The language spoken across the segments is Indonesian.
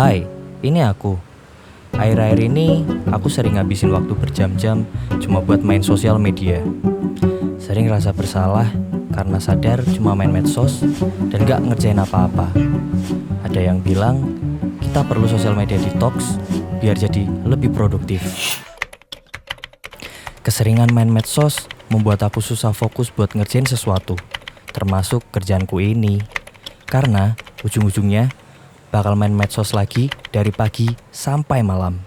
Hai, ini aku. Akhir-akhir ini aku sering ngabisin waktu berjam-jam cuma buat main sosial media. Sering rasa bersalah karena sadar cuma main medsos dan gak ngerjain apa-apa. Ada yang bilang kita perlu sosial media detox biar jadi lebih produktif. Keseringan main medsos membuat aku susah fokus buat ngerjain sesuatu, termasuk kerjaanku ini. Karena ujung-ujungnya bakal main medsos lagi dari pagi sampai malam.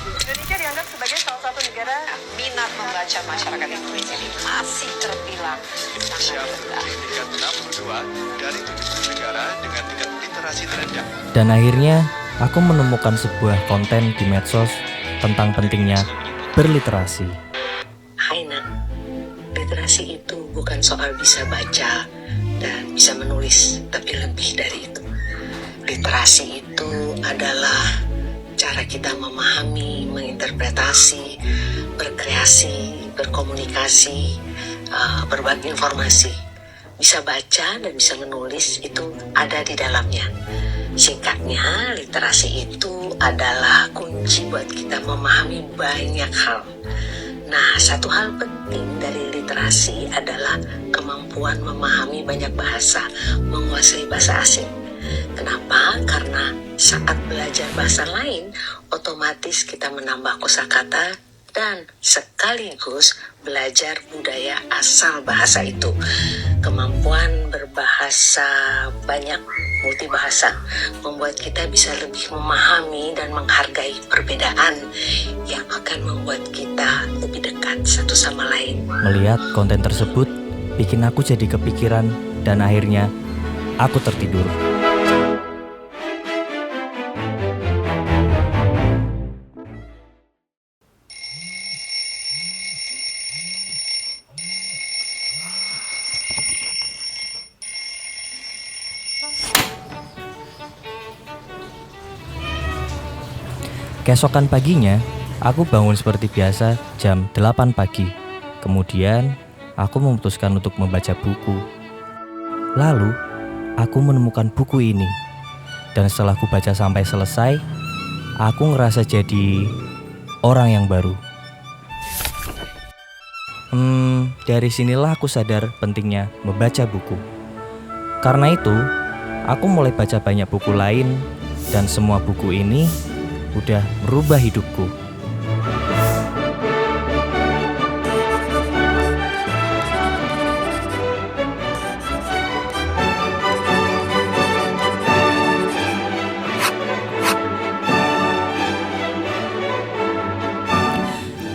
Indonesia dianggap sebagai salah satu negara minat membaca masyarakat Indonesia ini masih terbilang Indonesia menduduki tingkat 62 dari 70 negara dengan tingkat literasi terendah. Dan akhirnya aku menemukan sebuah konten di medsos tentang pentingnya berliterasi. Hai Nak, literasi itu bukan soal bisa baca dan bisa menulis, tapi lebih dari itu. Literasi itu adalah cara kita memahami, menginterpretasi, berkreasi, berkomunikasi, berbagi informasi. Bisa baca dan bisa menulis itu ada di dalamnya. Singkatnya, literasi itu adalah kunci buat kita memahami banyak hal. Nah, satu hal penting dari literasi adalah kemampuan memahami banyak bahasa, menguasai bahasa asing. Kenapa? Karena saat belajar bahasa lain, otomatis kita menambah kosakata dan sekaligus belajar budaya asal bahasa itu. Kemampuan berbahasa banyak, multibahasa, membuat kita bisa lebih memahami dan menghargai perbedaan yang akan membuat kita lebih dekat satu sama lain. Melihat konten tersebut bikin aku jadi kepikiran dan akhirnya aku tertidur. Keesokan paginya, aku bangun seperti biasa jam 8 pagi. Kemudian, aku memutuskan untuk membaca buku. Lalu, aku menemukan buku ini. Dan setelah aku baca sampai selesai, aku ngerasa jadi orang yang baru. Dari sinilah aku sadar pentingnya membaca buku. Karena itu, aku mulai baca banyak buku lain dan semua buku ini udah merubah hidupku.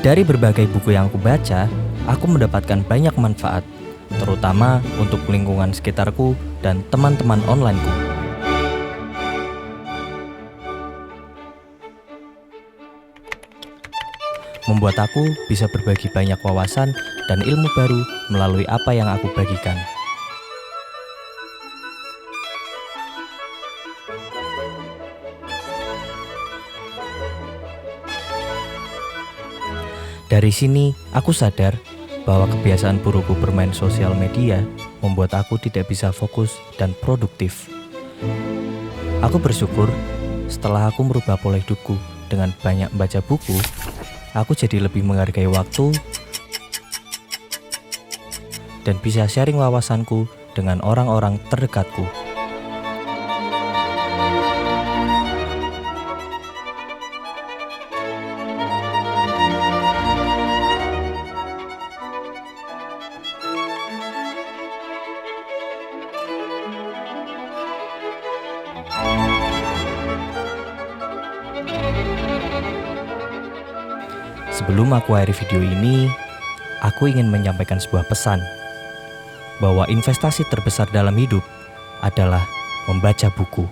Dari berbagai buku yang aku baca, aku mendapatkan banyak manfaat, terutama untuk lingkungan sekitarku dan teman-teman onlineku. Membuat aku bisa berbagi banyak wawasan dan ilmu baru melalui apa yang aku bagikan. Dari sini, aku sadar bahwa kebiasaan burukku bermain sosial media membuat aku tidak bisa fokus dan produktif. Aku bersyukur setelah aku merubah pola hidupku dengan banyak membaca buku, aku jadi lebih menghargai waktu dan bisa sharing wawasanku dengan orang-orang terdekatku. Sebelum aku akhiri video ini, aku ingin menyampaikan sebuah pesan bahwa investasi terbesar dalam hidup adalah membaca buku.